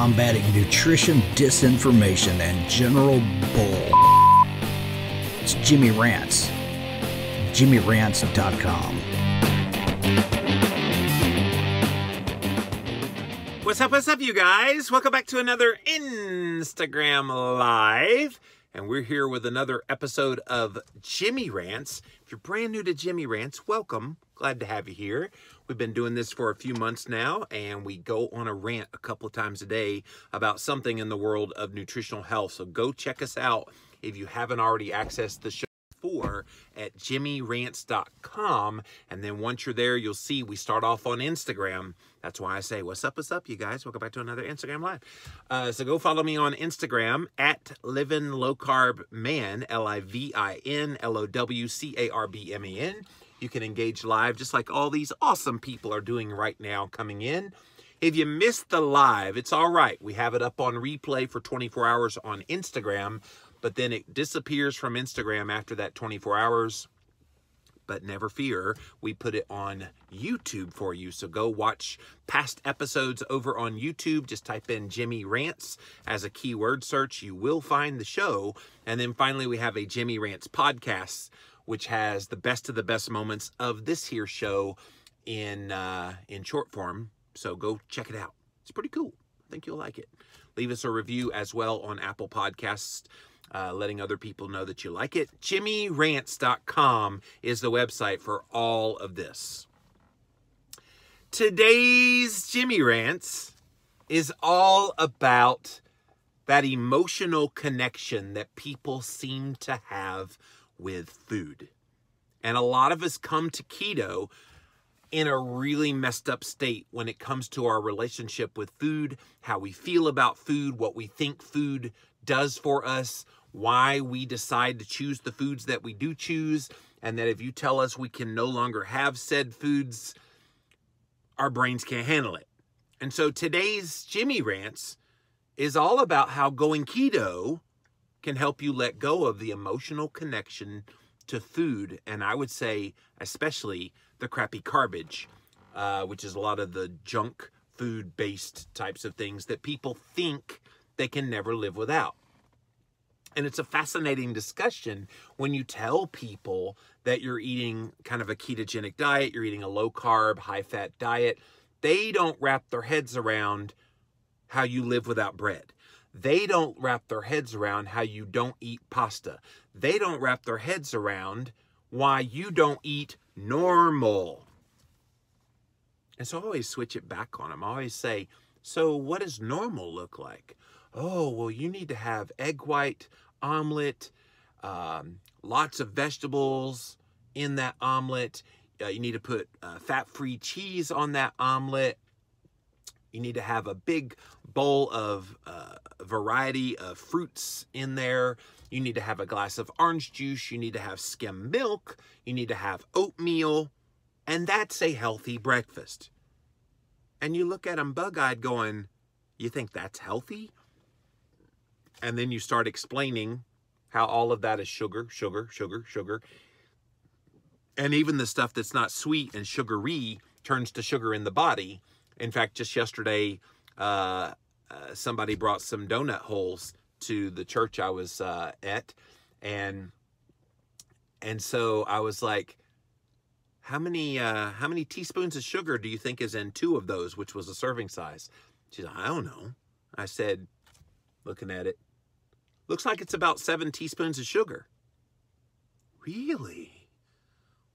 combating nutrition disinformation and general bull. It's Jimmy Rants. JimmyRants.com. What's up, you guys? Welcome back to another Instagram Live. And we're here with another episode of Jimmy Rants. If you're brand new to Jimmy Rants, welcome. Glad to have you here. We've been doing this for a few months now, and we go on a rant a couple of times a day about something in the world of nutritional health. So go check us out if you haven't already accessed the show before at JimmyRants.com. And then once you're there, you'll see we start off on Instagram. That's why I say, what's up, you guys? Welcome back to another Instagram Live. So go follow me on Instagram at Livin' Low Carb Man, LIVINLOWCARBMAN. You can engage live just like all these awesome people are doing right now coming in. If you missed the live, it's all right. We have it up on replay for 24 hours on Instagram, but then it disappears from Instagram after that 24 hours. But never fear, we put it on YouTube for you. So go watch past episodes over on YouTube. Just type in Jimmy Rants as a keyword search. You will find the show. And then finally, we have a Jimmy Rants podcast, which has the best of the best moments of this here show in short form. So go check it out. It's pretty cool. I think you'll like it. Leave us a review as well on Apple Podcasts, letting other people know that you like it. JimmyRants.com is the website for all of this. Today's Jimmy Rants is all about that emotional connection that people seem to have with food. And a lot of us come to keto in a really messed up state when it comes to our relationship with food, how we feel about food, what we think food does for us, why we decide to choose the foods that we do choose, and that if you tell us we can no longer have said foods, our brains can't handle it. And so today's Jimmy Rants is all about how going keto can help you let go of the emotional connection to food, and I would say especially the crappy garbage, which is a lot of the junk food-based types of things that people think they can never live without. And it's a fascinating discussion when you tell people that you're eating kind of a ketogenic diet, you're eating a low-carb, high-fat diet. They don't wrap their heads around how you live without bread. They don't wrap their heads around how you don't eat pasta. They don't wrap their heads around why you don't eat normal. And so I always switch it back on them. I always say, so what does normal look like? Oh, well, you need to have egg white omelet, lots of vegetables in that omelet. You need to put fat-free cheese on that omelet. You need to have a big bowl of variety of fruits in there. You need to have a glass of orange juice. You need to have skim milk. You need to have oatmeal. And that's a healthy breakfast. And you look at them bug-eyed going, you think that's healthy? And then you start explaining how all of that is sugar, sugar, sugar, sugar. And even the stuff that's not sweet and sugary turns to sugar in the body. In fact, just yesterday, somebody brought some donut holes to the church I was at. And so I was like, how many teaspoons of sugar do you think is in 2 of those, which was a serving size? She's like, I don't know. I said, looking at it, looks like it's about 7 teaspoons of sugar. Really?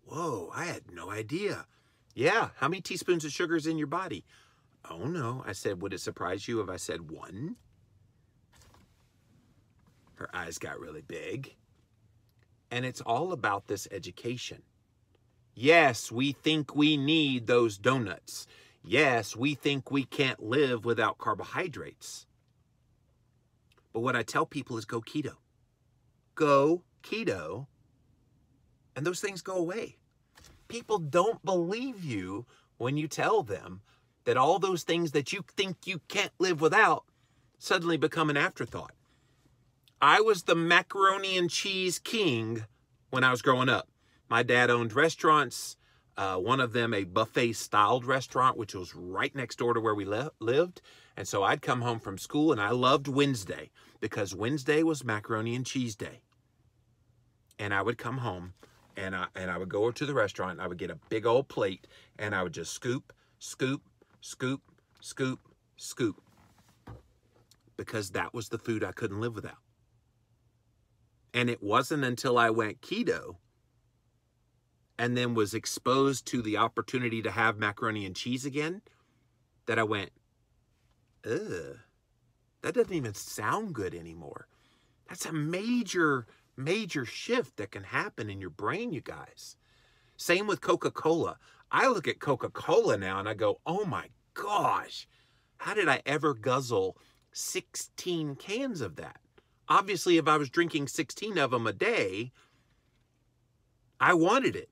Whoa, I had no idea. Yeah, how many teaspoons of sugar is in your body? Oh, no. I said, would it surprise you if I said 1? Her eyes got really big. And it's all about this education. Yes, we think we need those donuts. Yes, we think we can't live without carbohydrates. But what I tell people is go keto. Go keto, and those things go away. People don't believe you when you tell them that all those things that you think you can't live without suddenly become an afterthought. I was the macaroni and cheese king when I was growing up. My dad owned restaurants. One of them a buffet-styled restaurant, which was right next door to where we lived. And so I'd come home from school, and I loved Wednesday because Wednesday was macaroni and cheese day. And I would come home, and I would go over to the restaurant, and I would get a big old plate, and I would just scoop, scoop, scoop, scoop, scoop, because that was the food I couldn't live without. And it wasn't until I went keto and then was exposed to the opportunity to have macaroni and cheese again that I went, ugh, that doesn't even sound good anymore. That's a major, major shift that can happen in your brain, you guys. Same with Coca-Cola. I look at Coca-Cola now and I go, oh my gosh, how did I ever guzzle 16 cans of that? Obviously, if I was drinking 16 of them a day, I wanted it.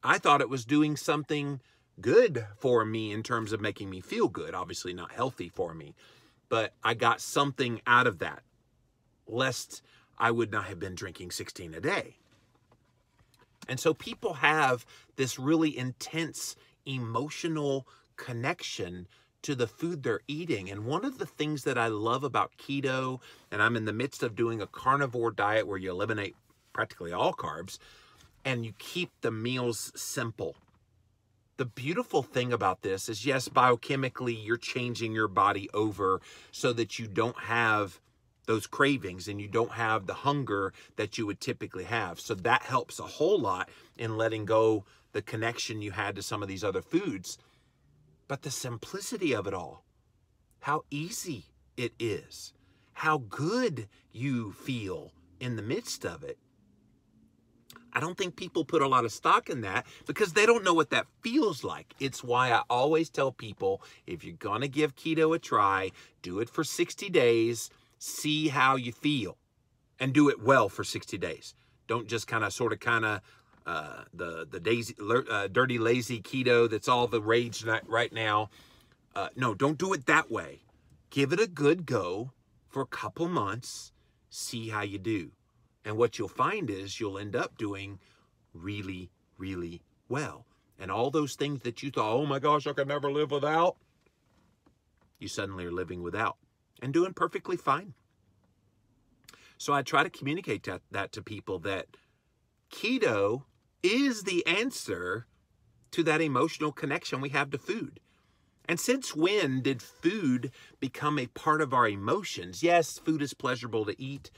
I thought it was doing something good for me in terms of making me feel good. Obviously not healthy for me, but I got something out of that, lest I would not have been drinking 16 a day. And so people have this really intense emotional connection to the food they're eating. And one of the things that I love about keto, and I'm in the midst of doing a carnivore diet where you eliminate practically all carbs and you keep the meals simple. The beautiful thing about this is, yes, biochemically, you're changing your body over so that you don't have those cravings and you don't have the hunger that you would typically have. So that helps a whole lot in letting go the connection you had to some of these other foods. But the simplicity of it all, how easy it is, how good you feel in the midst of it. I don't think people put a lot of stock in that because they don't know what that feels like. It's why I always tell people, if you're going to give keto a try, do it for 60 days, see how you feel, and do it well for 60 days. Don't just kind of the dirty, lazy keto that's all the rage right now. No, don't do it that way. Give it a good go for a couple months, see how you do. And what you'll find is you'll end up doing really, really well. And all those things that you thought, oh my gosh, I could never live without, you suddenly are living without and doing perfectly fine. So I try to communicate that to people, that keto is the answer to that emotional connection we have to food. And since when did food become a part of our emotions? Yes, food is pleasurable to eat.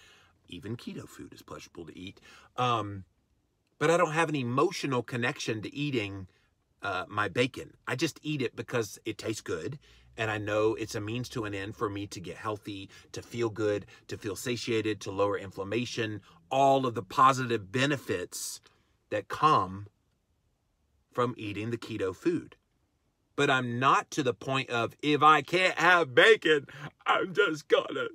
Even keto food is pleasurable to eat. But I don't have an emotional connection to eating my bacon. I just eat it because it tastes good. And I know it's a means to an end for me to get healthy, to feel good, to feel satiated, to lower inflammation, all of the positive benefits that come from eating the keto food. But I'm not to the point of, if I can't have bacon, I'm just gonna...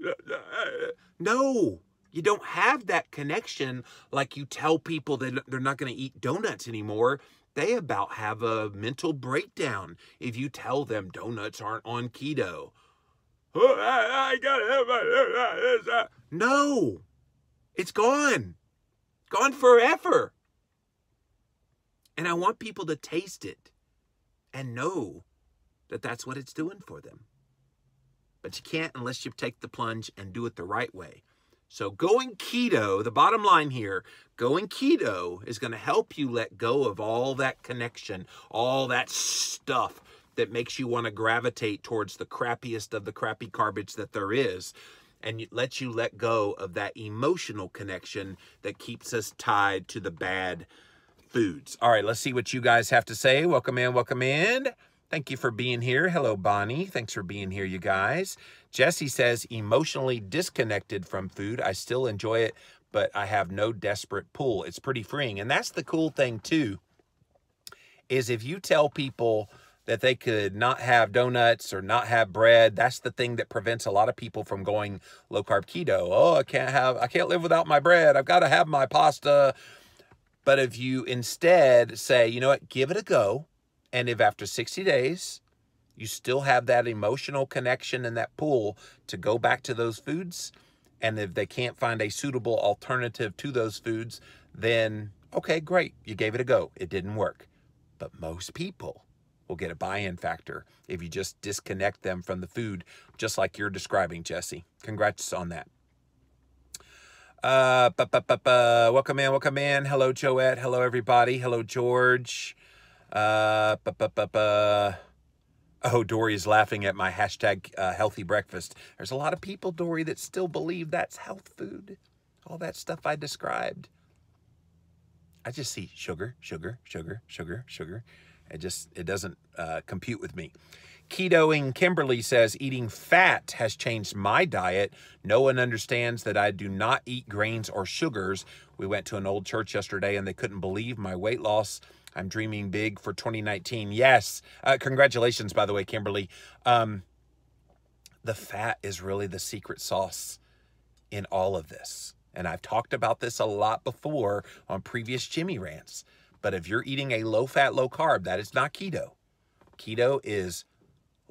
No, you don't have that connection like you tell people that they're not going to eat donuts anymore. They about have a mental breakdown if you tell them donuts aren't on keto. Oh, I gotta have my... No, it's gone. Gone forever. And I want people to taste it and know that that's what it's doing for them. But you can't unless you take the plunge and do it the right way. So going keto, the bottom line here, going keto is going to help you let go of all that connection, all that stuff that makes you want to gravitate towards the crappiest of the crappy garbage that there is, and let you let go of that emotional connection that keeps us tied to the bad foods. All right, let's see what you guys have to say. Welcome in, welcome in. Thank you for being here. Hello, Bonnie. Thanks for being here, you guys. Jesse says, emotionally disconnected from food. I still enjoy it, but I have no desperate pull. It's pretty freeing. And that's the cool thing, too, is if you tell people that they could not have donuts or not have bread, that's the thing that prevents a lot of people from going low-carb keto. Oh, I can't live without my bread. I've got to have my pasta. But if you instead say, you know what, give it a go, and if after 60 days, you still have that emotional connection and that pull to go back to those foods, and if they can't find a suitable alternative to those foods, then, okay, great, you gave it a go. It didn't work. But most people will get a buy-in factor if you just disconnect them from the food, just like you're describing, Jesse. Congrats on that. Welcome in, welcome in. Hello, Joette. Hello, everybody. Hello, George. Oh, Dory's laughing at my hashtag healthy breakfast. There's a lot of people, Dory, that still believe that's health food. All that stuff I described. I just see sugar, sugar, sugar, sugar, sugar. It doesn't compute with me. Ketoing Kimberly says, eating fat has changed my diet. No one understands that I do not eat grains or sugars. We went to an old church yesterday and they couldn't believe my weight loss. I'm dreaming big for 2019. Yes. Congratulations, by the way, Kimberly. The fat is really the secret sauce in all of this. And I've talked about this a lot before on previous Jimmy Rants. But if you're eating a low-fat, low-carb, that is not keto. Keto is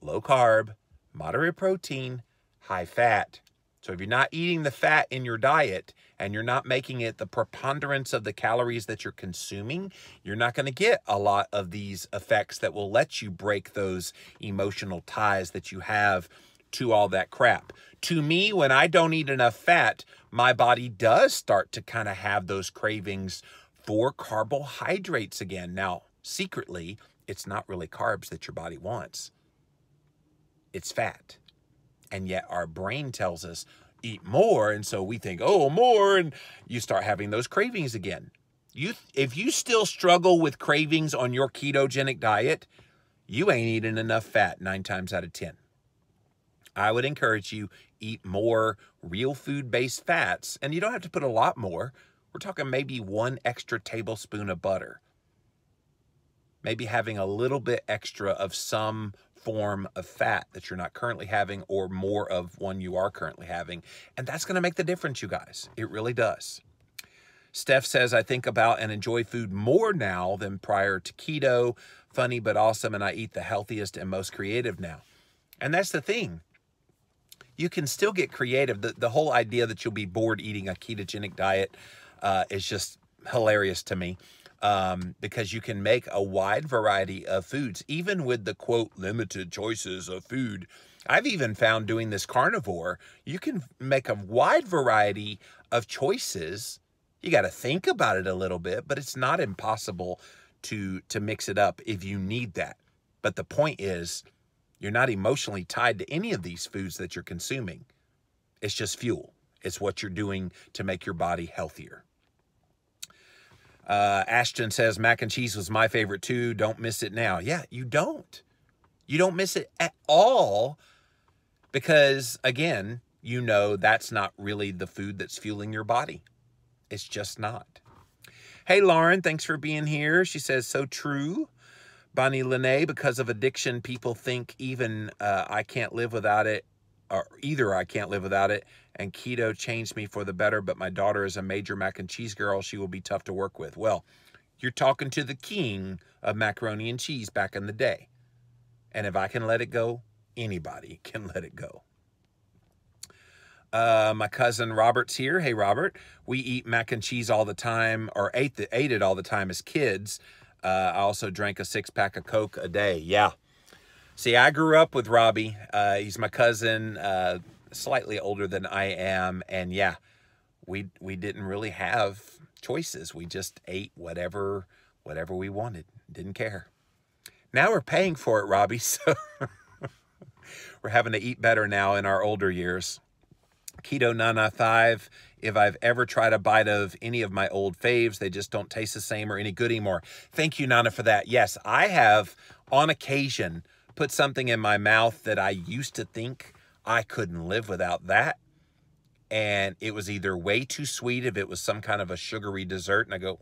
low carb, moderate protein, high fat. So if you're not eating the fat in your diet and you're not making it the preponderance of the calories that you're consuming, you're not going to get a lot of these effects that will let you break those emotional ties that you have to all that crap. To me, when I don't eat enough fat, my body does start to kind of have those cravings for carbohydrates again. Now, secretly, it's not really carbs that your body wants. It's fat. And yet our brain tells us eat more. And so we think, oh, more. And you start having those cravings again. If you still struggle with cravings on your ketogenic diet, you ain't eating enough fat 9 times out of 10. I would encourage you, eat more real food-based fats. And you don't have to put a lot more. We're talking maybe 1 extra tablespoon of butter. Maybe having a little bit extra of some form of fat that you're not currently having or more of one you are currently having. And that's going to make the difference, you guys. It really does. Steph says, I think about and enjoy food more now than prior to keto. Funny but awesome, and I eat the healthiest and most creative now. And that's the thing. You can still get creative. The whole idea that you'll be bored eating a ketogenic diet is just hilarious to me. Because you can make a wide variety of foods, even with the, quote, limited choices of food. I've even found doing this carnivore, you can make a wide variety of choices. You got to think about it a little bit, but it's not impossible to mix it up if you need that. But the point is, you're not emotionally tied to any of these foods that you're consuming. It's just fuel. It's what you're doing to make your body healthier. Ashton says, mac and cheese was my favorite too. Don't miss it now. Yeah, you don't. You don't miss it at all because, again, you know that's not really the food that's fueling your body. It's just not. Hey, Lauren, thanks for being here. She says, so true. Bonnie Lene, because of addiction, people think even I can't live without it, or either I can't live without it, and keto changed me for the better, but my daughter is a major mac and cheese girl. She will be tough to work with. Well, you're talking to the king of macaroni and cheese back in the day. And if I can let it go, anybody can let it go. My cousin Robert's here. Hey, Robert. We eat mac and cheese all the time, or ate it all the time as kids. I also drank a 6-pack of Coke a day. Yeah. See, I grew up with Robbie. He's my cousin, slightly older than I am. And yeah, we didn't really have choices. We just ate whatever we wanted. Didn't care. Now we're paying for it, Robbie. So we're having to eat better now in our older years. Keto 995. If I've ever tried a bite of any of my old faves, they just don't taste the same or any good anymore. Thank you, Nana, for that. Yes, I have on occasion put something in my mouth that I used to think I couldn't live without that. And it was either way too sweet if it was some kind of a sugary dessert, and I go,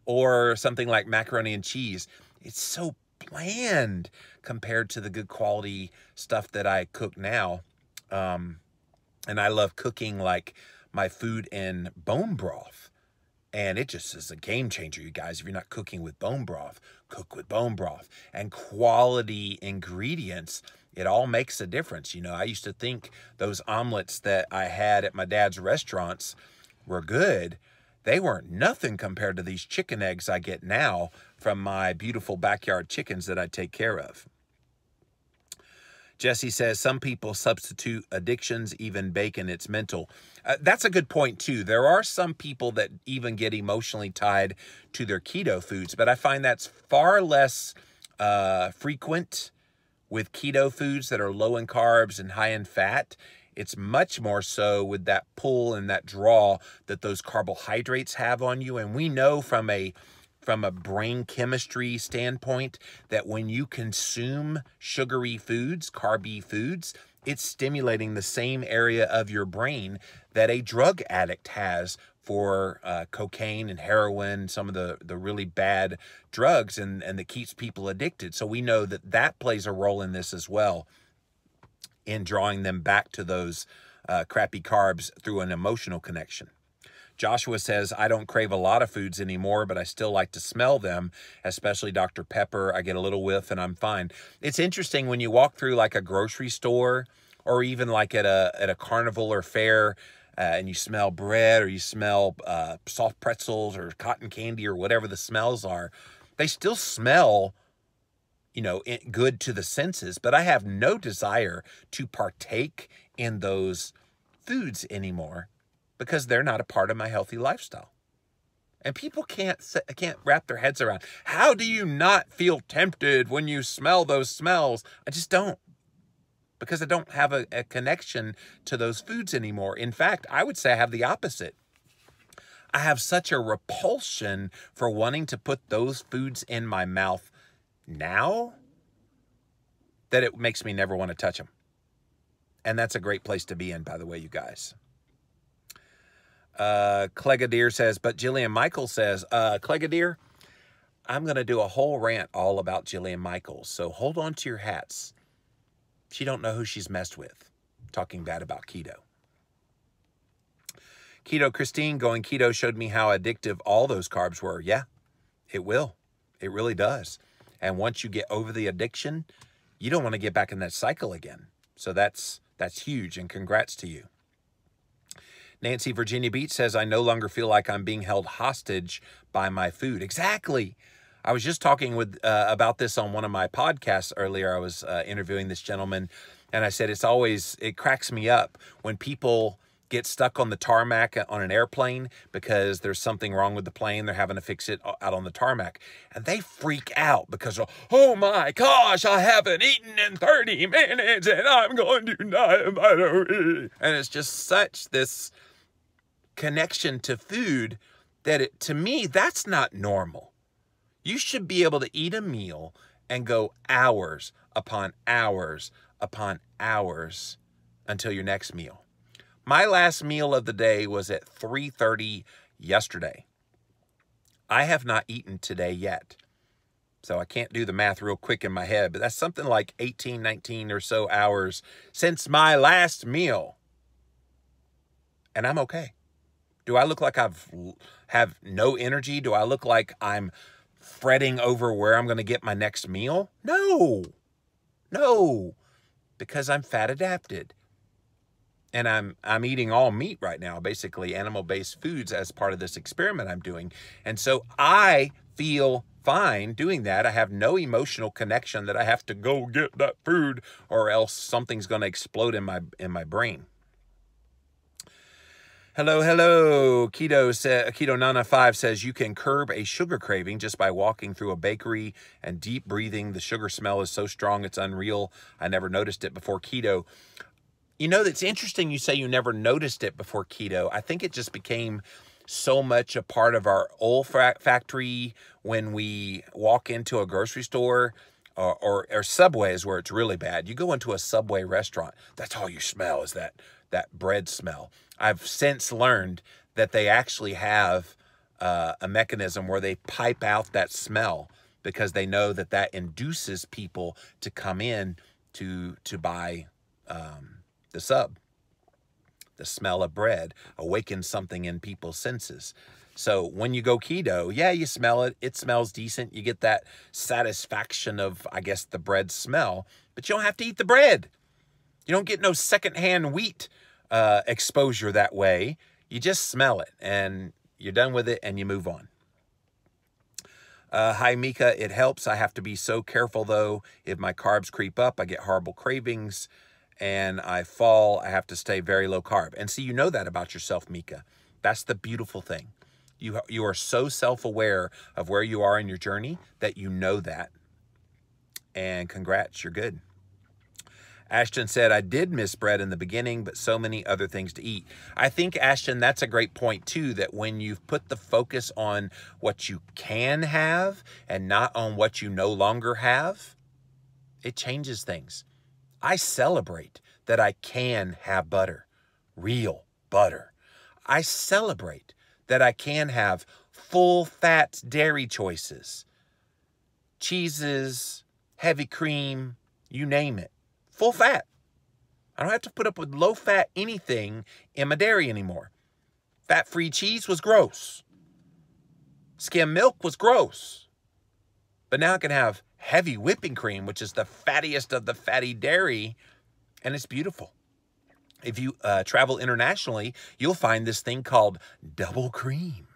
or something like macaroni and cheese. It's so bland compared to the good quality stuff that I cook now. And I love cooking like my food in bone broth. And it just is a game changer, you guys. If you're not cooking with bone broth, cook with bone broth. And quality ingredients, it all makes a difference. You know, I used to think those omelets that I had at my dad's restaurants were good. they weren't nothing compared to these chicken eggs I get now from my beautiful backyard chickens that I take care of. Jesse says, some people substitute addictions, even bacon, it's mental. That's a good point, too. There are some people that even get emotionally tied to their keto foods, but I find that's far less frequent with keto foods that are low in carbs and high in fat. It's much more so with that pull and that draw that those carbohydrates have on you. And we know from a brain chemistry standpoint that when you consume sugary foods, carby foods, it's stimulating the same area of your brain that a drug addict has for cocaine and heroin, some of the really bad drugs, and that keeps people addicted. So we know that that plays a role in this as well, in drawing them back to those crappy carbs through an emotional connection. Joshua says, I don't crave a lot of foods anymore, but I still like to smell them, especially Dr. Pepper. I get a little whiff and I'm fine. It's interesting when you walk through like a grocery store or even like at a carnival or fair, and you smell bread or you smell soft pretzels or cotton candy or whatever the smells are. They still smell, you know, good to the senses, but I have no desire to partake in those foods anymore, because they're not a part of my healthy lifestyle. And people can't wrap their heads around, how do you not feel tempted when you smell those smells? I just don't, because I don't have a connection to those foods anymore. In fact, I would say I have the opposite. I have such a repulsion for wanting to put those foods in my mouth now that it makes me never want to touch them. And that's a great place to be in, by the way, you guys. Clegadier says, but Jillian Michaels says, Clegadier, I'm going to do a whole rant all about Jillian Michaels. So hold on to your hats. She don't know who she's messed with, talking bad about keto. Keto Christine, going keto showed me how addictive all those carbs were. Yeah, it will. It really does. And once you get over the addiction, you don't want to get back in that cycle again. So that's huge, and congrats to you. Nancy Virginia Beach says, I no longer feel like I'm being held hostage by my food. Exactly. I was just talking about this on one of my podcasts earlier. I was interviewing this gentleman, and I said it cracks me up when people get stuck on the tarmac on an airplane because there's something wrong with the plane. They're having to fix it out on the tarmac. And they freak out because, oh my gosh, I haven't eaten in 30 minutes and I'm going to die. And it's just such this connection to food that to me, that's not normal. You should be able to eat a meal and go hours upon hours upon hours until your next meal. My last meal of the day was at 3:30 yesterday. I have not eaten today yet. So I can't do the math real quick in my head, but that's something like 18, 19 or so hours since my last meal. And I'm okay. Do I look like I have no energy? Do I look like I'm fretting over where I'm going to get my next meal? No, because I'm fat adapted. And I'm eating all meat right now, basically animal-based foods as part of this experiment I'm doing. And so I feel fine doing that. I have no emotional connection that I have to go get that food or else something's going to explode in my brain. Hello. Keto Nana 5 says you can curb a sugar craving just by walking through a bakery and deep breathing. The sugar smell is so strong, it's unreal. I never noticed it before keto. You know, that's interesting you say you never noticed it before keto. I think it just became so much a part of our olfactory when we walk into a grocery store or Subways where it's really bad. You go into a Subway restaurant, that's all you smell is that bread smell. I've since learned that they actually have a mechanism where they pipe out that smell because they know that induces people to come in to buy the sub. The smell of bread awakens something in people's senses. So when you go keto, yeah, you smell it. It smells decent. You get that satisfaction of, I guess, the bread smell, but you don't have to eat the bread. You don't get no secondhand wheat exposure that way. You just smell it. And you're done with it and you move on. Hi, Mika. It helps. I have to be so careful, though. If my carbs creep up, I get horrible cravings and I fall. I have to stay very low carb. And see, you know that about yourself, Mika. That's the beautiful thing. You are so self-aware of where you are in your journey that you know that. And congrats, you're good. Ashton said, I did miss bread in the beginning, but so many other things to eat. I think, Ashton, that's a great point, too, that when you've put the focus on what you can have and not on what you no longer have, it changes things. I celebrate that I can have butter, real butter. I celebrate that I can have full-fat dairy choices, cheeses, heavy cream, you name it. Full fat. I don't have to put up with low fat anything in my dairy anymore. Fat-free cheese was gross. Skim milk was gross. But now I can have heavy whipping cream, which is the fattiest of the fatty dairy, and it's beautiful. If you travel internationally, you'll find this thing called double cream.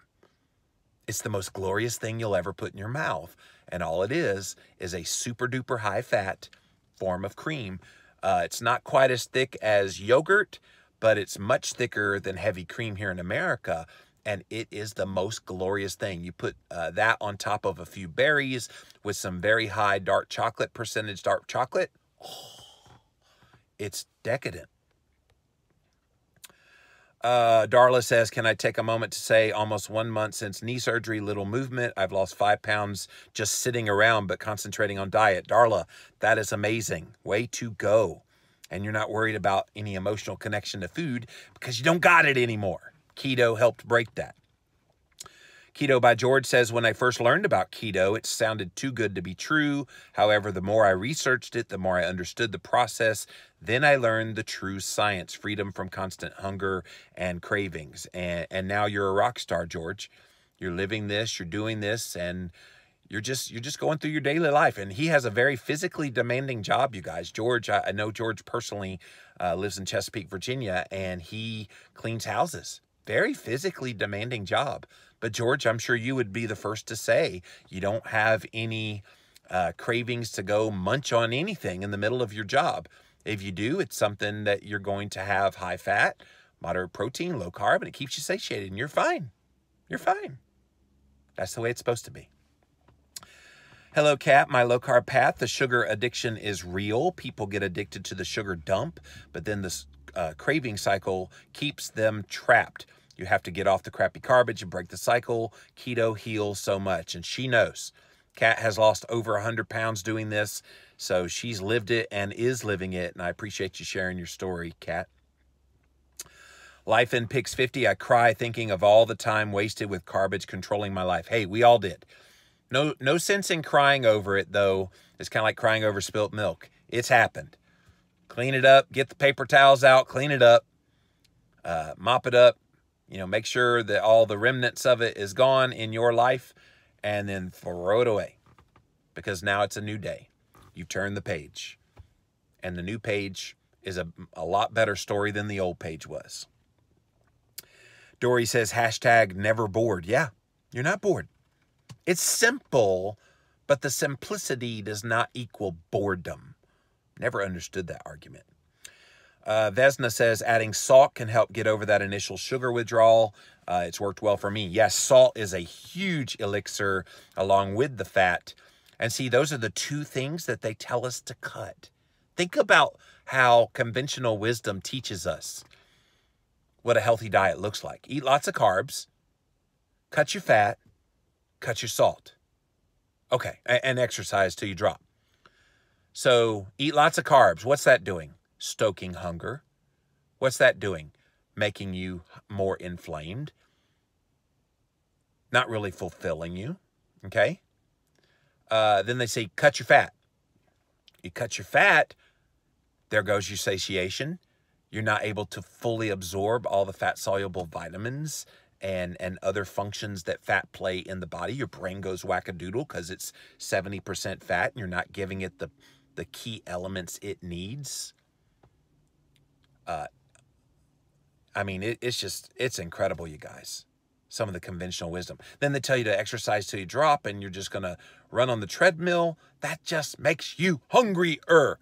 It's the most glorious thing you'll ever put in your mouth. And all it is a super duper high fat form of cream. It's not quite as thick as yogurt, but it's much thicker than heavy cream here in America. And it is the most glorious thing. You put that on top of a few berries with some very high dark chocolate, percentage dark chocolate. Oh, it's decadent. Darla says, can I take a moment to say almost 1 month since knee surgery, little movement. I've lost 5 pounds just sitting around, but concentrating on diet. Darla, that is amazing. Way to go. And you're not worried about any emotional connection to food because you don't got it anymore. Keto helped break that. Keto by George says, when I first learned about keto, it sounded too good to be true. However, the more I researched it, the more I understood the process. Then I learned the true science, freedom from constant hunger and cravings. And now you're a rock star, George. You're living this, you're doing this, and you're just going through your daily life. And he has a very physically demanding job, you guys. George, I know George personally, lives in Chesapeake, Virginia, and he cleans houses. Very physically demanding job. But George, I'm sure you would be the first to say you don't have any cravings to go munch on anything in the middle of your job. If you do, it's something that you're going to have high fat, moderate protein, low carb, and it keeps you satiated, and you're fine. You're fine. That's the way it's supposed to be. Hello, Kat. My low-carb path. The sugar addiction is real. People get addicted to the sugar dump, but then this craving cycle keeps them trapped. You have to get off the crappy garbage and break the cycle. Keto heals so much, and she knows. Kat has lost over 100 pounds doing this, so she's lived it and is living it, and I appreciate you sharing your story, Kat. Life in Pix 50, I cry thinking of all the time wasted with Carbage controlling my life. Hey, we all did. No sense in crying over it, though. It's kind of like crying over spilt milk. It's happened. Clean it up. Get the paper towels out. Clean it up. Mop it up. You know, make sure that all the remnants of it is gone in your life, and then throw it away. Because now it's a new day. You've turned the page. And the new page is a lot better story than the old page was. Dory says, hashtag never bored. Yeah, you're not bored. It's simple, but the simplicity does not equal boredom. Never understood that argument. Vesna says, adding salt can help get over that initial sugar withdrawal. It's worked well for me. Yes, salt is a huge elixir along with the fat. And see, those are the two things that they tell us to cut. Think about how conventional wisdom teaches us what a healthy diet looks like. Eat lots of carbs, cut your fat, cut your salt. Okay, and exercise till you drop. So eat lots of carbs. What's that doing? Stoking hunger. What's that doing? Making you more inflamed. Not really fulfilling you. Okay? Then they say, cut your fat. You cut your fat, there goes your satiation. You're not able to fully absorb all the fat-soluble vitamins and other functions that fat play in the body. Your brain goes wackadoodle because it's 70% fat and you're not giving it the key elements it needs. I mean, it's incredible, you guys. some of the conventional wisdom. Then they tell you to exercise till you drop and you're just going to run on the treadmill. That just makes you hungrier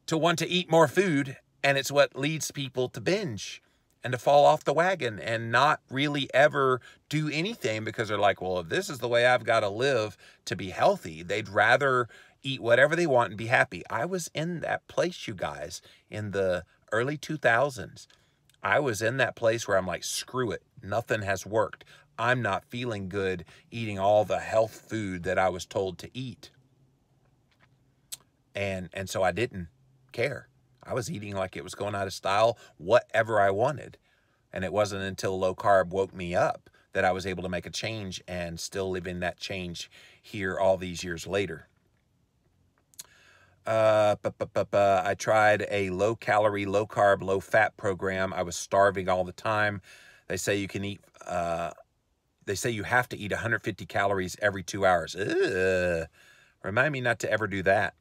to want to eat more food. And it's what leads people to binge and to fall off the wagon and not really ever do anything, because they're like, well, if this is the way I've got to live to be healthy, they'd rather eat whatever they want and be happy. I was in that place, you guys, in the early 2000s. I was in that place where I'm like, screw it. Nothing has worked. I'm not feeling good eating all the health food that I was told to eat. And so I didn't care. I was eating like it was going out of style, whatever I wanted. And it wasn't until low carb woke me up that I was able to make a change, and still living that change here all these years later. I tried a low calorie, low carb, low fat program. I was starving all the time. They say you can eat, they say you have to eat 150 calories every 2 hours. Ugh. Remind me not to ever do that.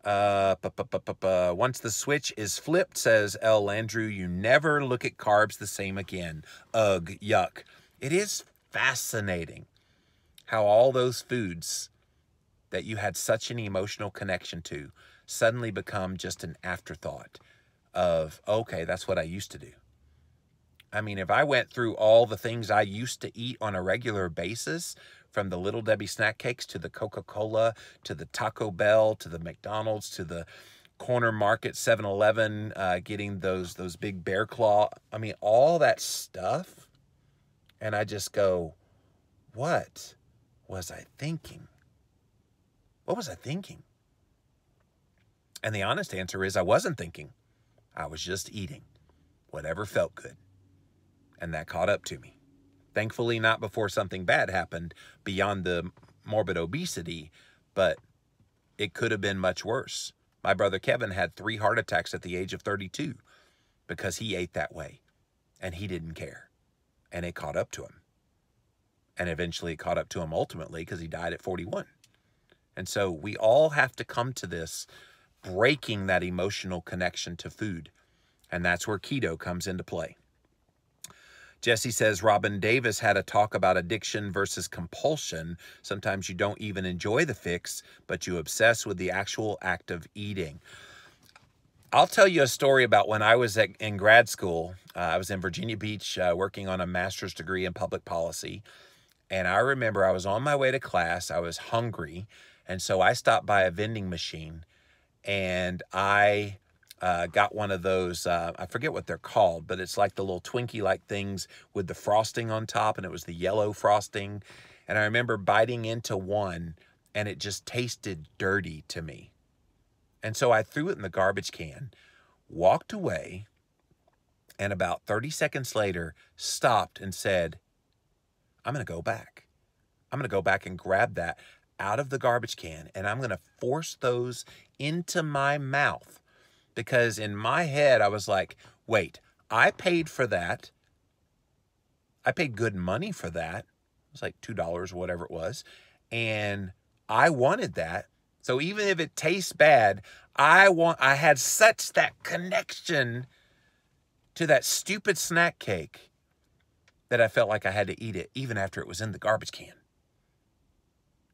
Once the switch is flipped, says L. Landrew, you never look at carbs the same again. Ugh, yuck. It is fascinating how all those foods that you had such an emotional connection to suddenly become just an afterthought of, okay, that's what I used to do. I mean, if I went through all the things I used to eat on a regular basis, from the Little Debbie snack cakes to the Coca-Cola, to the Taco Bell, to the McDonald's, to the corner market 7-Eleven, getting those big bear claw, I mean, all that stuff. And I just go, what was I thinking? What was I thinking? And the honest answer is I wasn't thinking. I was just eating whatever felt good. And that caught up to me. Thankfully, not before something bad happened beyond the morbid obesity, but it could have been much worse. My brother Kevin had 3 heart attacks at the age of 32 because he ate that way, and he didn't care. And it caught up to him. And eventually it caught up to him ultimately because he died at 41. And so we all have to come to this breaking that emotional connection to food. And that's where keto comes into play. Jesse says, Robin Davis had a talk about addiction versus compulsion. Sometimes you don't even enjoy the fix, but you obsess with the actual act of eating. I'll tell you a story about when I was in grad school. I was in Virginia Beach working on a master's degree in public policy. And I remember I was on my way to class. I was hungry. And so I stopped by a vending machine, and I got one of those, I forget what they're called, but it's like the little Twinkie-like things with the frosting on top, and it was the yellow frosting. And I remember biting into one, and it just tasted dirty to me. And so I threw it in the garbage can, walked away, and about 30 seconds later, stopped and said, I'm going to go back. I'm going to go back and grab that out of the garbage can, and I'm going to force those into my mouth. Because in my head, I was like, wait, I paid for that. I paid good money for that. It was like $2 or whatever it was. And I wanted that. So even if it tastes bad, I had such that connection to that stupid snack cake that I felt like I had to eat it even after it was in the garbage can.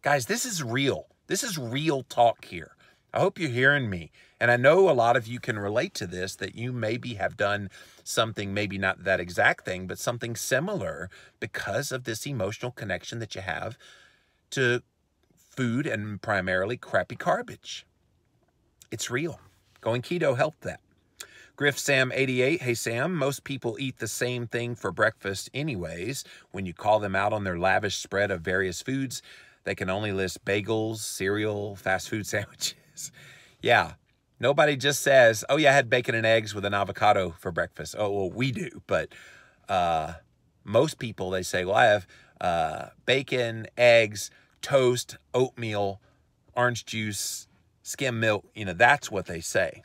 Guys, this is real. This is real talk here. I hope you're hearing me. And I know a lot of you can relate to this, that you maybe have done something, maybe not that exact thing, but something similar because of this emotional connection that you have to food, and primarily crappy garbage. It's real. Going keto helped that. Griff Sam 88, hey Sam, most people eat the same thing for breakfast anyways. When you call them out on their lavish spread of various foods, they can only list bagels, cereal, fast food sandwiches. Yeah, nobody just says, oh yeah, I had bacon and eggs with an avocado for breakfast. Oh, well, we do, but most people, they say, well, I have bacon, eggs, toast, oatmeal, orange juice, skim milk. You know, that's what they say.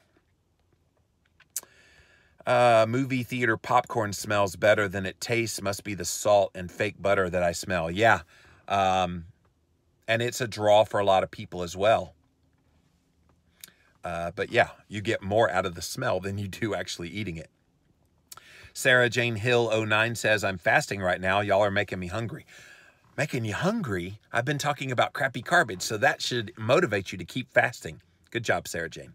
Movie theater popcorn smells better than it tastes. Must be the salt and fake butter that I smell. Yeah. And it's a draw for a lot of people as well. But yeah, you get more out of the smell than you do actually eating it. Sarah Jane Hill 09 says, I'm fasting right now. Y'all are making me hungry. Making you hungry? I've been talking about crappy Carbage, so that should motivate you to keep fasting. Good job, Sarah Jane.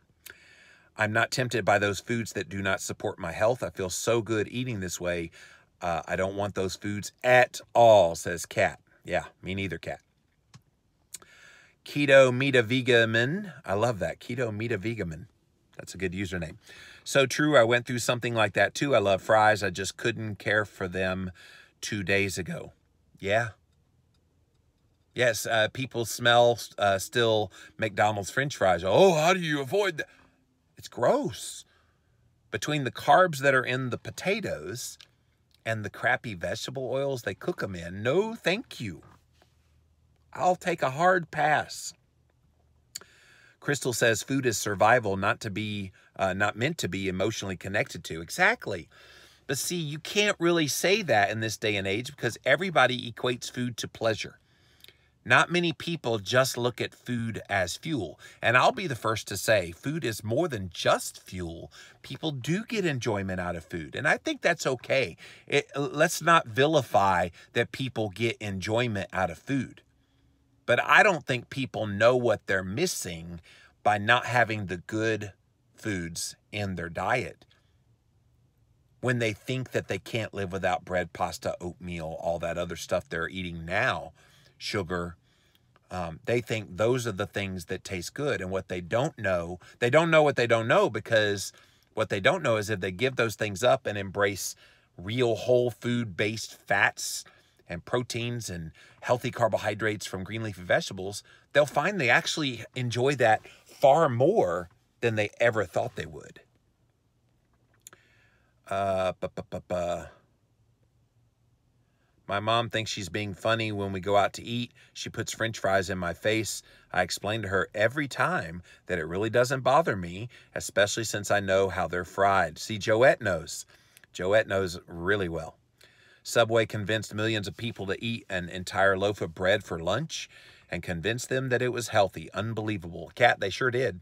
I'm not tempted by those foods that do not support my health. I feel so good eating this way. I don't want those foods at all, says Kat. Yeah, me neither, Kat. Keto Meta Vegaman. I love that. Keto Meta Vegaman. That's a good username. So true. I went through something like that too. I love fries. I just couldn't care for them 2 days ago. Yeah. Yes, people smell still McDonald's French fries. Oh, how do you avoid that? It's gross. Between the carbs that are in the potatoes and the crappy vegetable oils they cook them in, no thank you. I'll take a hard pass. Crystal says food is survival, not meant to be emotionally connected to. Exactly. But see, you can't really say that in this day and age because everybody equates food to pleasure. Not many people just look at food as fuel. And I'll be the first to say food is more than just fuel. People do get enjoyment out of food. And I think that's okay. Let's not vilify that people get enjoyment out of food. But I don't think people know what they're missing by not having the good foods in their diet. When they think that they can't live without bread, pasta, oatmeal, all that other stuff they're eating now, sugar, they think those are the things that taste good. And what they don't know what they don't know, because what they don't know is if they give those things up and embrace real whole food-based fats and proteins and healthy carbohydrates from green leafy vegetables, they'll find they actually enjoy that far more than they ever thought they would. My mom thinks she's being funny when we go out to eat. She puts French fries in my face. I explain to her every time that it really doesn't bother me, especially since I know how they're fried. See, Joette knows. Joette knows really well. Subway convinced millions of people to eat an entire loaf of bread for lunch and convinced them that it was healthy. Unbelievable. Kat, they sure did.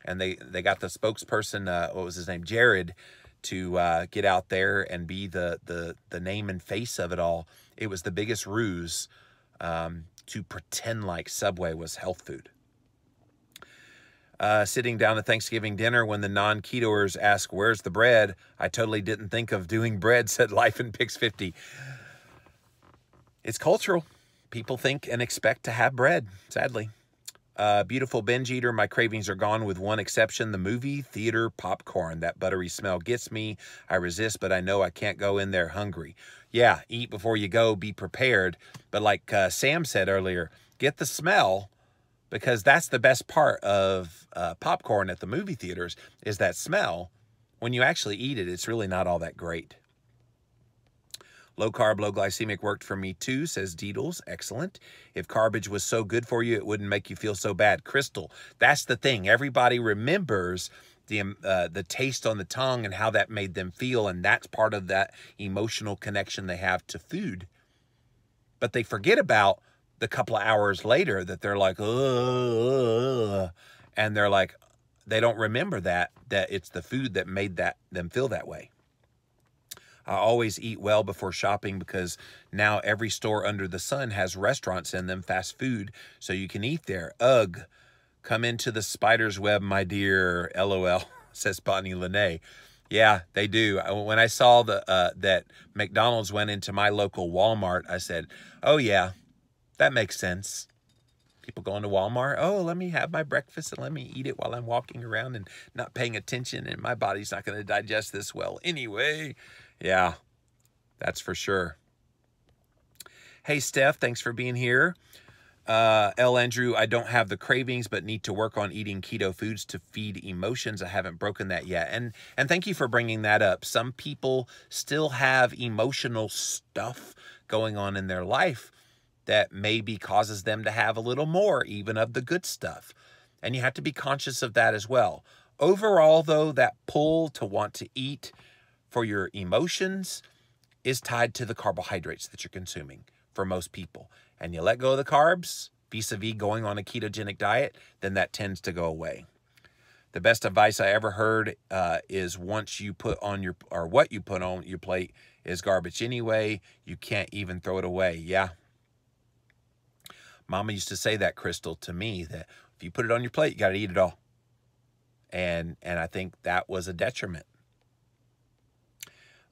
And they got the spokesperson, what was his name, Jared, to get out there and be the name and face of it all. It was the biggest ruse to pretend like Subway was health food. Sitting down at Thanksgiving dinner when the non-ketoers ask, where's the bread? I totally didn't think of doing bread, said Life in Pix 50. It's cultural. People think and expect to have bread, sadly. Beautiful binge eater, my cravings are gone with one exception, the movie theater popcorn. That buttery smell gets me. I resist, but I know I can't go in there hungry. Yeah, eat before you go, be prepared. But like Sam said earlier, get the smell, because that's the best part of popcorn at the movie theaters is that smell. When you actually eat it, it's really not all that great. Low carb, low glycemic worked for me too, says Deedles. Excellent. If Carbage was so good for you, it wouldn't make you feel so bad. Crystal, that's the thing. Everybody remembers the taste on the tongue and how that made them feel, and that's part of that emotional connection they have to food. But they forget about the couple of hours later that they're like, ugh, and they're like, they don't remember that it's the food that made them feel that way. I always eat well before shopping because now every store under the sun has restaurants in them, fast food, so you can eat there. Ugh, come into the spider's web, my dear, LOL, says Bonnie Lene. Yeah, they do. When I saw that McDonald's went into my local Walmart, I said, oh yeah, that makes sense. People going to Walmart, oh, let me have my breakfast and let me eat it while I'm walking around and not paying attention, and my body's not going to digest this well anyway. Yeah, that's for sure. Hey, Steph, thanks for being here. L. Andrew, I don't have the cravings, but need to work on eating keto foods to feed emotions. I haven't broken that yet. And thank you for bringing that up. Some people still have emotional stuff going on in their life that maybe causes them to have a little more even of the good stuff. And you have to be conscious of that as well. Overall, though, that pull to want to eat for your emotions is tied to the carbohydrates that you're consuming for most people. And you let go of the carbs, vis-a-vis going on a ketogenic diet, then that tends to go away. The best advice I ever heard is once you put on your, or what you put on your plate is garbage anyway. You can't even throw it away. Yeah. Mama used to say that, Crystal, to me, that if you put it on your plate, you got to eat it all. And I think that was a detriment.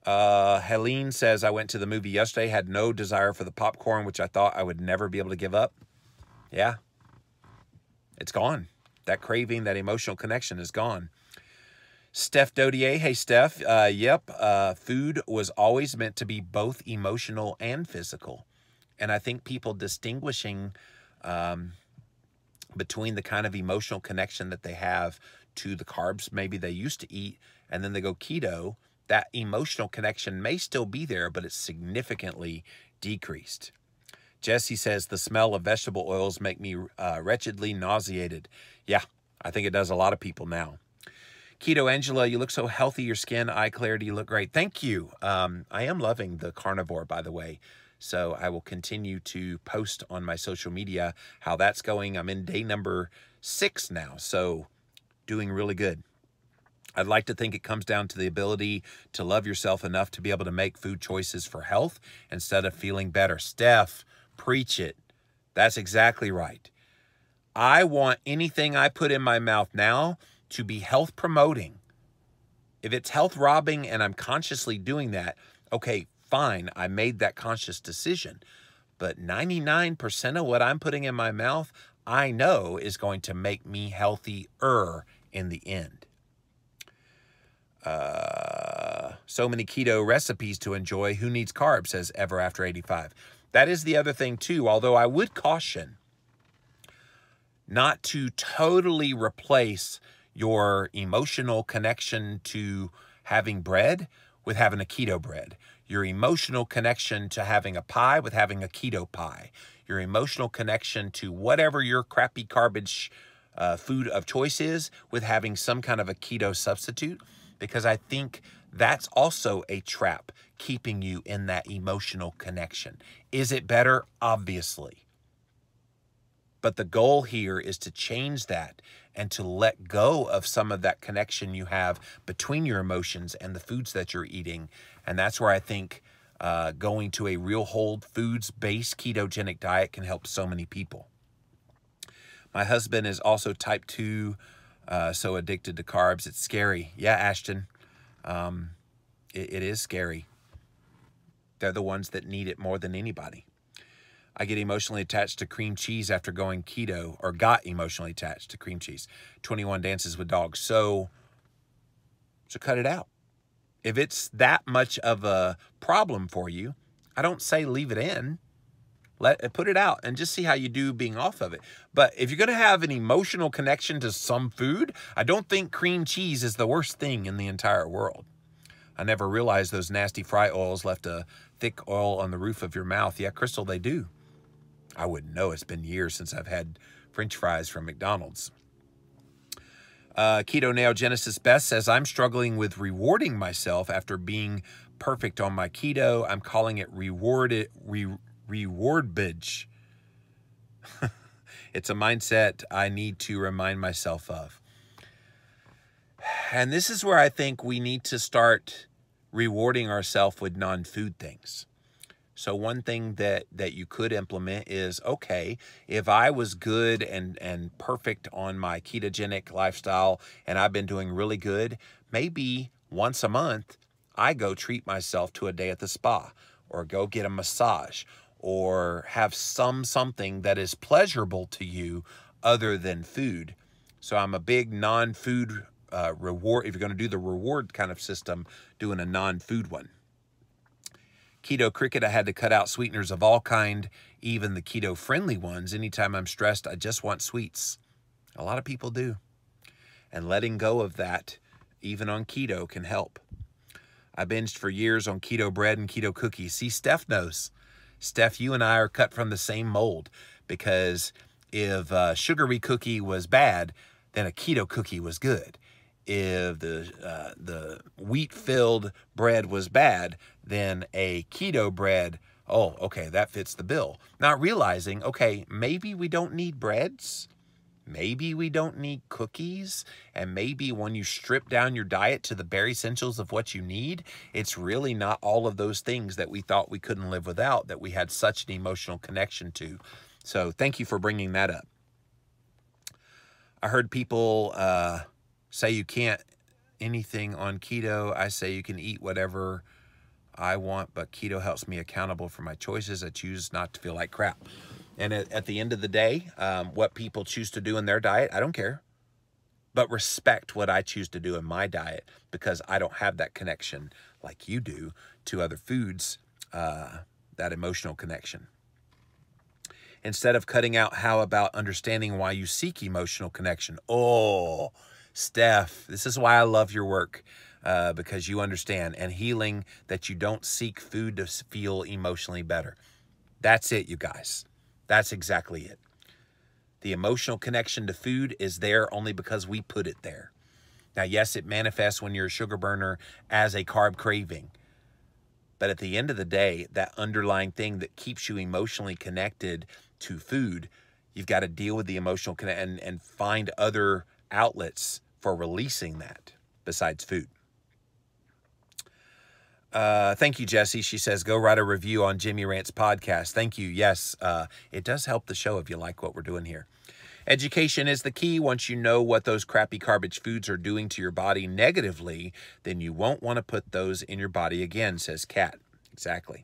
Helene says, I went to the movie yesterday, had no desire for the popcorn, which I thought I would never be able to give up. Yeah. It's gone. That craving, that emotional connection is gone. Steph Dodier. Hey, Steph. Yep. Food was always meant to be both emotional and physical. And I think people distinguishing between the kind of emotional connection that they have to the carbs maybe they used to eat, and then they go keto, that emotional connection may still be there, but it's significantly decreased. Jesse says, the smell of vegetable oils make me wretchedly nauseated. Yeah, I think it does a lot of people now. Keto Angela, you look so healthy. Your skin, eye clarity, you look great. Thank you. I am loving the carnivore, by the way. So I will continue to post on my social media how that's going. I'm in day number 6 now, so doing really good. I'd like to think it comes down to the ability to love yourself enough to be able to make food choices for health instead of feeling better. Steph, preach it. That's exactly right. I want anything I put in my mouth now to be health promoting. If it's health robbing and I'm consciously doing that, okay, fine, I made that conscious decision. But 99% of what I'm putting in my mouth, I know is going to make me healthier in the end. So many keto recipes to enjoy. Who needs carbs, says Ever After 85. That is the other thing too, although I would caution not to totally replace your emotional connection to having bread with having a keto bread. Your emotional connection to having a pie with having a keto pie. Your emotional connection to whatever your crappy garbage food of choice is with having some kind of a keto substitute. Because I think that's also a trap, keeping you in that emotional connection. Is it better? Obviously. But the goal here is to change that and to let go of some of that connection you have between your emotions and the foods that you're eating. And that's where I think going to a real whole foods-based ketogenic diet can help so many people. My husband is also type 2, so addicted to carbs. It's scary. Yeah, Ashton, it is scary. They're the ones that need it more than anybody. I get emotionally attached to cream cheese after going keto, or got emotionally attached to cream cheese. 21 Dances with Dogs. So cut it out. If it's that much of a problem for you, I don't say leave it in. Put it out and just see how you do being off of it. But if you're going to have an emotional connection to some food, I don't think cream cheese is the worst thing in the entire world. I never realized those nasty fry oils left a thick oil on the roof of your mouth. Yeah, Crystal, they do. I wouldn't know. It's been years since I've had French fries from McDonald's. Keto Nail Genesis Best says, I'm struggling with rewarding myself after being perfect on my keto. I'm calling it rewardbage. It's a mindset I need to remind myself of. And this is where I think we need to start rewarding ourselves with non-food things. So one thing that you could implement is, okay, if I was good and perfect on my ketogenic lifestyle and I've been doing really good, maybe once a month I go treat myself to a day at the spa, or go get a massage, or have something that is pleasurable to you other than food. So I'm a big non-food reward. If you're going to do the reward kind of system, doing a non-food one. Keto Cricket, I had to cut out sweeteners of all kind, even the keto-friendly ones. Anytime I'm stressed, I just want sweets. A lot of people do. And letting go of that, even on keto, can help. I binged for years on keto bread and keto cookies. See, Steph knows. Steph, you and I are cut from the same mold, because if a sugary cookie was bad, then a keto cookie was good. If the wheat-filled bread was bad, then a keto bread, oh, okay, that fits the bill. Not realizing, okay, maybe we don't need breads. Maybe we don't need cookies, and maybe when you strip down your diet to the bare essentials of what you need, it's really not all of those things that we thought we couldn't live without, that we had such an emotional connection to. So thank you for bringing that up. I heard people say you can't anything on keto. I say you can eat whatever I want, but keto helps me accountable for my choices. I choose not to feel like crap. And at the end of the day, what people choose to do in their diet, I don't care. But respect what I choose to do in my diet, because I don't have that connection like you do to other foods, that emotional connection. Instead of cutting out, how about understanding why you seek emotional connection? Oh, Steph, this is why I love your work, because you understand, and healing that you don't seek food to feel emotionally better. That's it, you guys. That's exactly it. The emotional connection to food is there only because we put it there. Now, yes, it manifests when you're a sugar burner as a carb craving. But at the end of the day, that underlying thing that keeps you emotionally connected to food, you've got to deal with the emotional connection and find other outlets for releasing that besides food. Thank you, Jessie. She says, go write a review on Jimmy Rant's podcast. Thank you. Yes, it does help the show if you like what we're doing here. Education is the key. Once you know what those crappy garbage foods are doing to your body negatively, then you won't want to put those in your body again, says Kat. Exactly.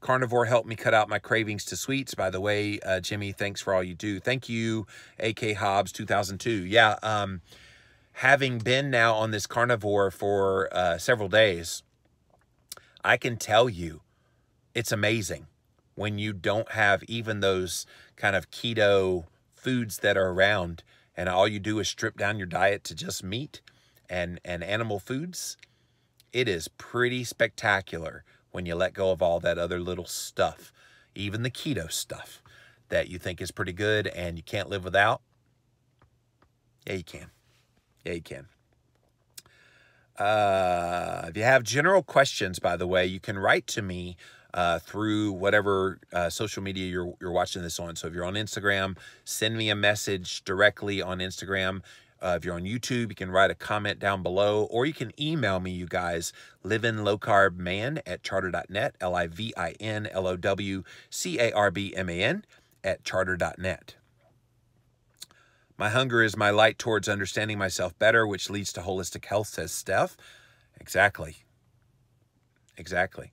Carnivore helped me cut out my cravings to sweets. By the way, Jimmy, thanks for all you do. Thank you, AK Hobbs 2002. Yeah, having been now on this carnivore for several days, I can tell you it's amazing when you don't have even those kind of keto foods that are around, and all you do is strip down your diet to just meat and animal foods. It is pretty spectacular when you let go of all that other little stuff, even the keto stuff that you think is pretty good and you can't live without. Yeah, you can. Yeah, you can. If you have general questions, by the way, you can write to me through whatever social media you're watching this on. So if you're on Instagram, send me a message directly on Instagram. If you're on YouTube, you can write a comment down below, or you can email me, you guys, livinglowcarbman at charter.net, livinlowcarbman at charter.net. My hunger is my light towards understanding myself better, which leads to holistic health, says Steph. Exactly. Exactly.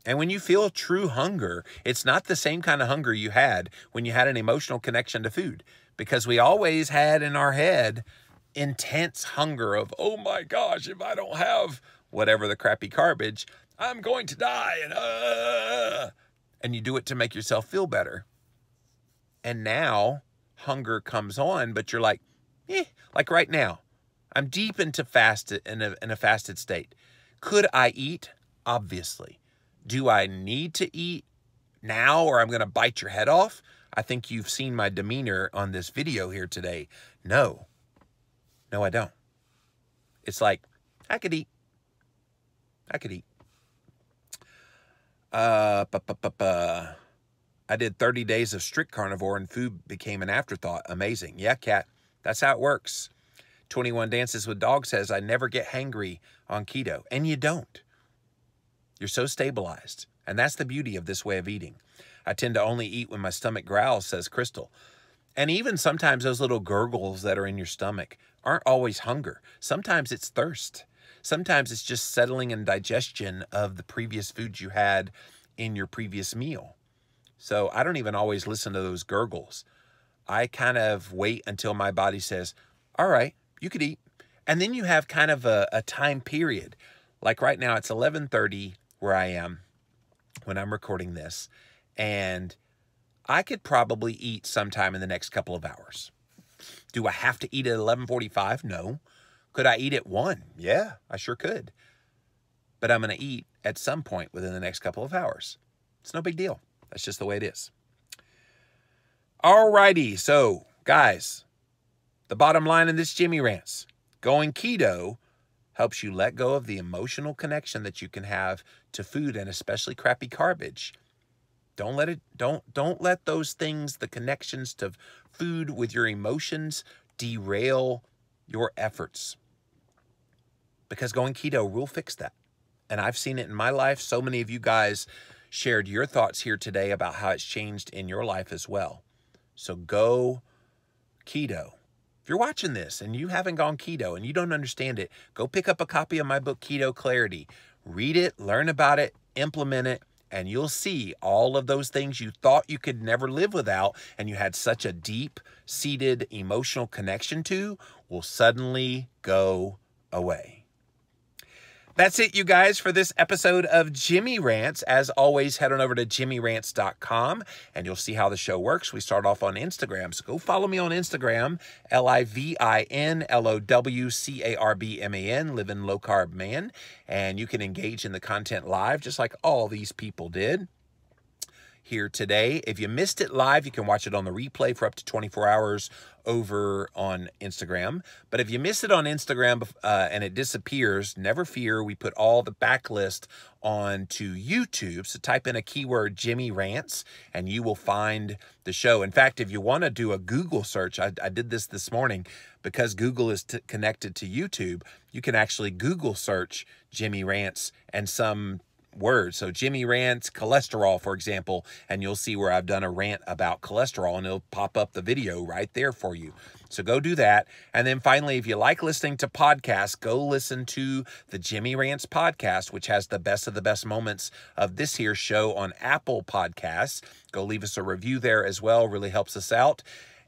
And when you feel true hunger, it's not the same kind of hunger you had when you had an emotional connection to food, because we always had in our head intense hunger of, oh my gosh, if I don't have whatever the crappy garbage, I'm going to die. And you do it to make yourself feel better. And now hunger comes on, but you're like, like right now, I'm deep into in a fasted state. Could I eat? Obviously. Do I need to eat now, or I'm going to bite your head off? I think you've seen my demeanor on this video here today. No, I don't. It's like, I could eat. I could eat. I did 30 days of strict carnivore and food became an afterthought. Amazing. Yeah, Kat, that's how it works. 21 Dances with Dog says, I never get hangry on keto. And you don't. You're so stabilized. And that's the beauty of this way of eating. I tend to only eat when my stomach growls, says Crystal. And even sometimes those little gurgles that are in your stomach aren't always hunger. Sometimes it's thirst. Sometimes it's just settling and digestion of the previous foods you had in your previous meal. So I don't even always listen to those gurgles. I kind of wait until my body says, all right, you could eat. And then you have kind of a time period. Like right now, it's 11:30 where I am when I'm recording this. And I could probably eat sometime in the next couple of hours. Do I have to eat at 11:45? No. Could I eat at 1? Yeah, I sure could. But I'm going to eat at some point within the next couple of hours. It's no big deal. That's just the way it is. All righty. So, guys, the bottom line in this Jimmy Rants, going keto helps you let go of the emotional connection that you can have to food, and especially crappy garbage. Don't let those things, the connections to food with your emotions, derail your efforts. Because going keto will fix that. And I've seen it in my life. So many of you guys shared your thoughts here today about how it's changed in your life as well. So go keto. If you're watching this and you haven't gone keto and you don't understand it, go pick up a copy of my book, Keto Clarity. Read it, learn about it, implement it, and you'll see all of those things you thought you could never live without and you had such a deep-seated emotional connection to will suddenly go away. That's it, you guys, for this episode of Jimmy Rants. As always, head on over to jimmyrants.com, and you'll see how the show works. We start off on Instagram, so go follow me on Instagram, LIVINLOWCARBMAN, Living Low Carb Man, and you can engage in the content live, just like all these people did here today. If you missed it live, you can watch it on the replay for up to 24 hours over on Instagram. But if you miss it on Instagram and it disappears, never fear. We put all the backlist onto YouTube. So type in a keyword Jimmy Rants and you will find the show. In fact, if you want to do a Google search, I did this morning because Google is connected to YouTube. You can actually Google search Jimmy Rants and some words. So Jimmy Rants cholesterol, for example, and you'll see where I've done a rant about cholesterol and it'll pop up the video right there for you. So go do that. And then finally, if you like listening to podcasts, go listen to the Jimmy Rants podcast, which has the best of the best moments of this here show on Apple Podcasts. Go leave us a review there as well. Really helps us out.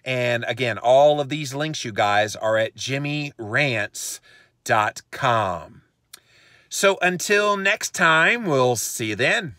And again, all of these links, you guys, are at jimmyrants.com. So until next time, we'll see you then.